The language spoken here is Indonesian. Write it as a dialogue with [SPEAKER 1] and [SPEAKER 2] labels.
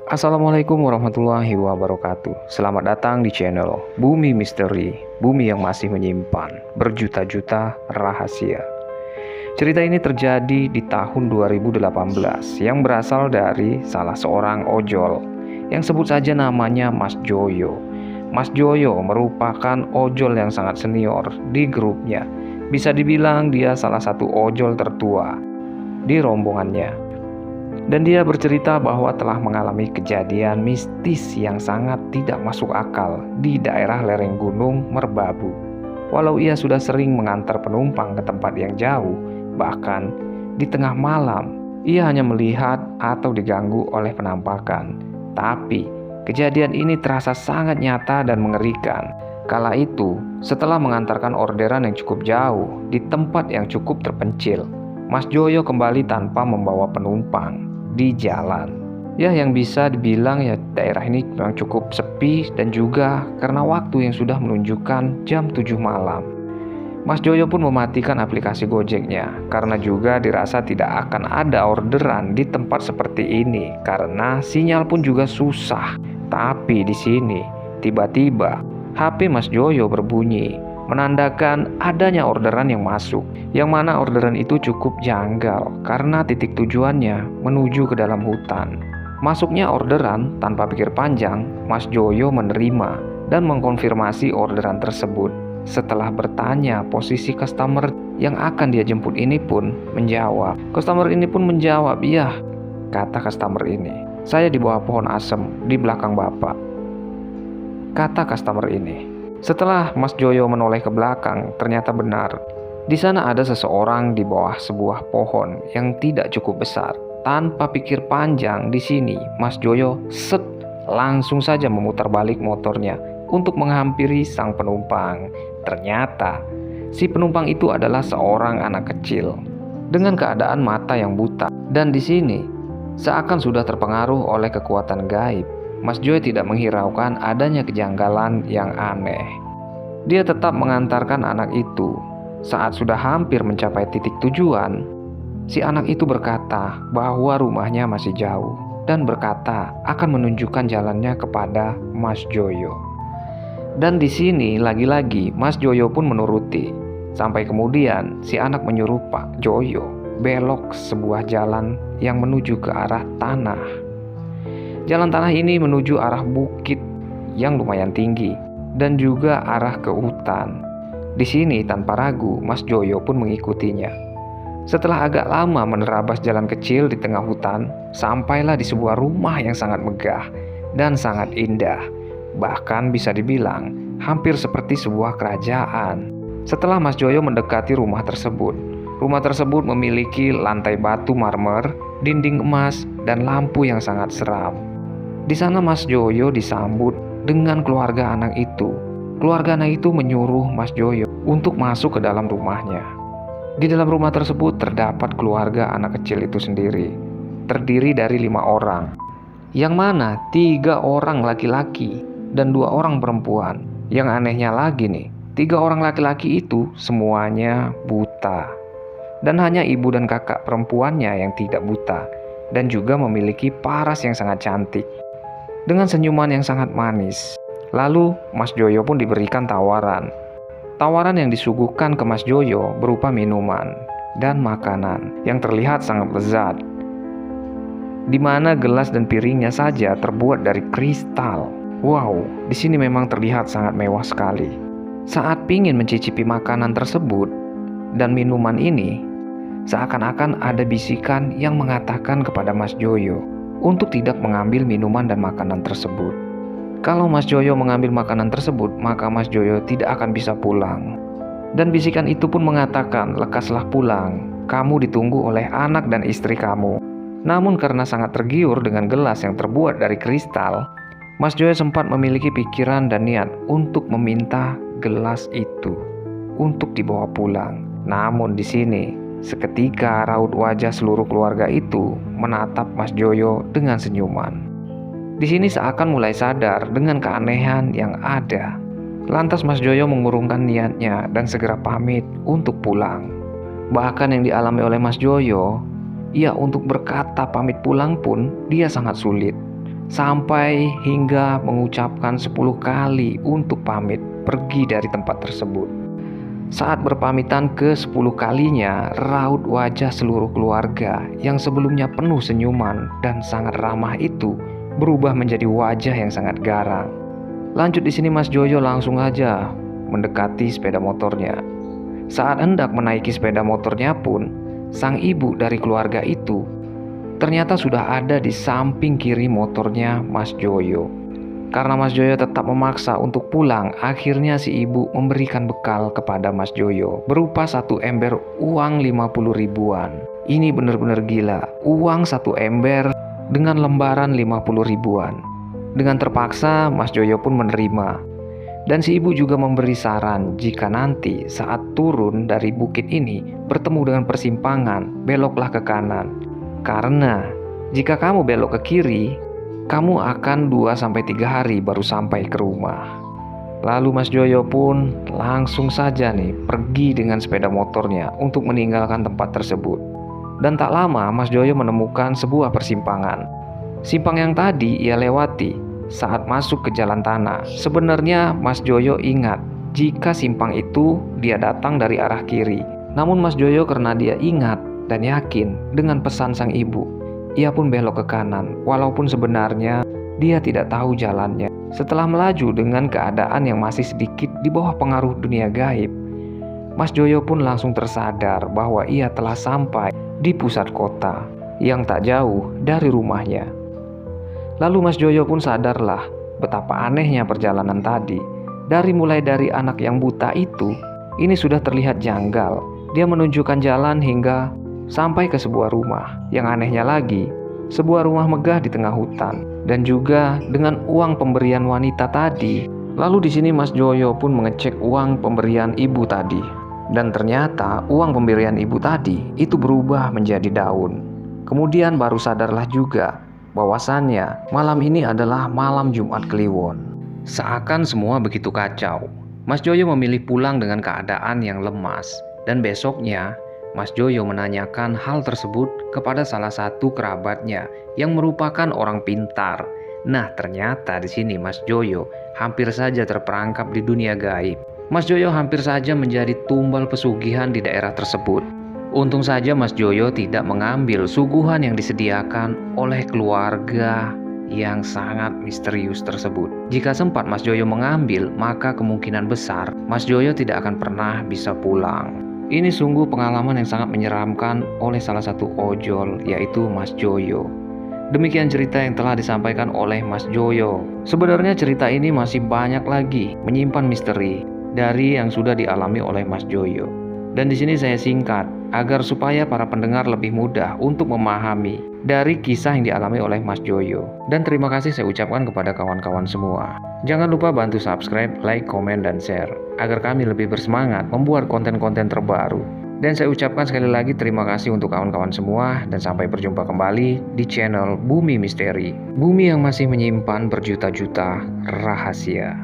[SPEAKER 1] Assalamualaikum warahmatullahi wabarakatuh. Selamat datang di channel Bumi Misteri, bumi yang masih menyimpan berjuta-juta rahasia. Cerita ini terjadi di tahun 2018 yang berasal dari salah seorang ojol yang sebut saja namanya Mas Joyo. Mas Joyo merupakan ojol yang sangat senior di grupnya. Bisa dibilang dia salah satu ojol tertua di rombongannya. Dan dia bercerita bahwa telah mengalami kejadian mistis yang sangat tidak masuk akal di daerah lereng gunung Merbabu. Walau ia sudah sering mengantar penumpang ke tempat yang jauh, bahkan di tengah malam, ia hanya melihat atau diganggu oleh penampakan. Tapi, kejadian ini terasa sangat nyata dan mengerikan. Kala itu, setelah mengantarkan orderan yang cukup jauh di tempat yang cukup terpencil, Mas Joyo kembali tanpa membawa penumpang di jalan. Ya, yang bisa dibilang ya daerah ini memang cukup sepi dan juga karena waktu yang sudah menunjukkan jam 7 malam. Mas Joyo pun mematikan aplikasi Gojeknya karena juga dirasa tidak akan ada orderan di tempat seperti ini karena sinyal pun juga susah. Tapi di sini tiba-tiba HP Mas Joyo berbunyi, menandakan adanya orderan yang masuk, yang mana orderan itu cukup janggal karena titik tujuannya menuju ke dalam hutan. Masuknya orderan tanpa pikir panjang, Mas Joyo menerima dan mengkonfirmasi orderan tersebut. Setelah bertanya posisi customer yang akan dia jemput ini pun menjawab. Customer ini pun menjawab, "Iya," kata customer ini, "saya di bawah pohon asem di belakang Bapak," kata customer ini. Setelah Mas Joyo menoleh ke belakang, ternyata benar. Di sana ada seseorang di bawah sebuah pohon yang tidak cukup besar. Tanpa pikir panjang di sini, Mas Joyo langsung saja memutar balik motornya untuk menghampiri sang penumpang. Ternyata si penumpang itu adalah seorang anak kecil dengan keadaan mata yang buta. Dan di sini seakan sudah terpengaruh oleh kekuatan gaib, Mas Joyo tidak menghiraukan adanya kejanggalan yang aneh. Dia tetap mengantarkan anak itu. Saat sudah hampir mencapai titik tujuan, si anak itu berkata bahwa rumahnya masih jauh dan berkata akan menunjukkan jalannya kepada Mas Joyo. Dan di sini lagi-lagi Mas Joyo pun menuruti. Sampai kemudian si anak menyuruh Pak Joyo belok sebuah jalan yang menuju ke arah tanah. Jalan tanah ini menuju arah bukit yang lumayan tinggi dan juga arah ke hutan. Di sini tanpa ragu Mas Joyo pun mengikutinya. Setelah agak lama menerabas jalan kecil di tengah hutan, sampailah di sebuah rumah yang sangat megah dan sangat indah. Bahkan bisa dibilang hampir seperti sebuah kerajaan. Setelah Mas Joyo mendekati rumah tersebut memiliki lantai batu marmer, dinding emas, dan lampu yang sangat seram. Di sana Mas Joyo disambut dengan keluarga anak itu. Keluarga anak itu menyuruh Mas Joyo untuk masuk ke dalam rumahnya. Di dalam rumah tersebut terdapat keluarga anak kecil itu sendiri. Terdiri dari 5 orang. Yang mana 3 orang laki-laki dan 2 orang perempuan. Yang anehnya lagi nih, 3 orang laki-laki itu semuanya buta. Dan hanya ibu dan kakak perempuannya yang tidak buta dan juga memiliki paras yang sangat cantik dengan senyuman yang sangat manis. Lalu Mas Joyo pun diberikan tawaran. Tawaran yang disuguhkan ke Mas Joyo berupa minuman dan makanan yang terlihat sangat lezat, di mana gelas dan piringnya saja terbuat dari kristal. Wow, di sini memang terlihat sangat mewah sekali. Saat pingin mencicipi makanan tersebut dan minuman ini, seakan-akan ada bisikan yang mengatakan kepada Mas Joyo untuk tidak mengambil minuman dan makanan tersebut. Kalau Mas Joyo mengambil makanan tersebut, maka Mas Joyo tidak akan bisa pulang. Dan bisikan itu pun mengatakan, "Lekaslah pulang, kamu ditunggu oleh anak dan istri kamu." Namun karena sangat tergiur dengan gelas yang terbuat dari kristal, Mas Joyo sempat memiliki pikiran dan niat untuk meminta gelas itu untuk dibawa pulang. Namun di sini seketika raut wajah seluruh keluarga itu menatap Mas Joyo dengan senyuman. Di sini seakan mulai sadar dengan keanehan yang ada. Lantas Mas Joyo mengurungkan niatnya dan segera pamit untuk pulang. Bahkan yang dialami oleh Mas Joyo, ia untuk berkata pamit pulang pun dia sangat sulit. sampai hingga mengucapkan 10 kali untuk pamit pergi dari tempat tersebut. Saat berpamitan ke 10 kalinya, raut wajah seluruh keluarga yang sebelumnya penuh senyuman dan sangat ramah itu berubah menjadi wajah yang sangat garang. Lanjut di sini Mas Joyo langsung aja mendekati sepeda motornya. Saat hendak menaiki sepeda motornya pun, sang ibu dari keluarga itu ternyata sudah ada di samping kiri motornya Mas Joyo. Karena Mas Joyo tetap memaksa untuk pulang, akhirnya si ibu memberikan bekal kepada Mas Joyo berupa 1 ember uang 50 ribuan. Ini benar-benar gila, uang 1 ember dengan lembaran 50 ribuan. Dengan terpaksa Mas Joyo pun menerima. Dan si ibu juga memberi saran jika nanti saat turun dari bukit ini bertemu dengan persimpangan, beloklah ke kanan. Karena jika kamu belok ke kiri, kamu akan 2-3 hari baru sampai ke rumah. Lalu Mas Joyo pun langsung saja nih pergi dengan sepeda motornya untuk meninggalkan tempat tersebut. Dan tak lama Mas Joyo menemukan sebuah persimpangan. Simpang yang tadi ia lewati saat masuk ke jalan tanah. Sebenarnya Mas Joyo ingat jika simpang itu dia datang dari arah kiri. Namun Mas Joyo karena dia ingat dan yakin dengan pesan sang ibu, ia pun belok ke kanan walaupun sebenarnya dia tidak tahu jalannya. Setelah melaju dengan keadaan yang masih sedikit di bawah pengaruh dunia gaib, Mas Joyo pun langsung tersadar bahwa ia telah sampai di pusat kota yang tak jauh dari rumahnya. Lalu Mas Joyo pun sadarlah betapa anehnya perjalanan tadi. Mulai dari anak yang buta itu, ini sudah terlihat janggal. Dia menunjukkan jalan hingga sampai ke sebuah rumah. Yang anehnya lagi, sebuah rumah megah di tengah hutan dan juga dengan uang pemberian wanita tadi. Lalu di sini Mas Joyo pun mengecek uang pemberian ibu tadi. Dan ternyata uang pemberian ibu tadi itu berubah menjadi daun. Kemudian baru sadarlah juga bahwasannya malam ini adalah malam Jumat Kliwon. Seakan semua begitu kacau. Mas Joyo memilih pulang dengan keadaan yang lemas. Dan besoknya Mas Joyo menanyakan hal tersebut kepada salah satu kerabatnya yang merupakan orang pintar. Nah, ternyata di sini Mas Joyo hampir saja terperangkap di dunia gaib. Mas Joyo hampir saja menjadi tumbal pesugihan di daerah tersebut. Untung saja Mas Joyo tidak mengambil suguhan yang disediakan oleh keluarga yang sangat misterius tersebut. Jika sempat Mas Joyo mengambil, maka kemungkinan besar Mas Joyo tidak akan pernah bisa pulang. Ini sungguh pengalaman yang sangat menyeramkan oleh salah satu ojol, yaitu Mas Joyo. Demikian cerita yang telah disampaikan oleh Mas Joyo. Sebenarnya cerita ini masih banyak lagi menyimpan misteri dari yang sudah dialami oleh Mas Joyo. Dan di sini saya singkat agar supaya para pendengar lebih mudah untuk memahami dari kisah yang dialami oleh Mas Joyo. Dan terima kasih saya ucapkan kepada kawan-kawan semua. Jangan lupa bantu subscribe, like, komen, dan share agar kami lebih bersemangat membuat konten-konten terbaru. Dan saya ucapkan sekali lagi terima kasih untuk kawan-kawan semua dan sampai berjumpa kembali di channel Bumi Misteri. Bumi yang masih menyimpan berjuta-juta rahasia.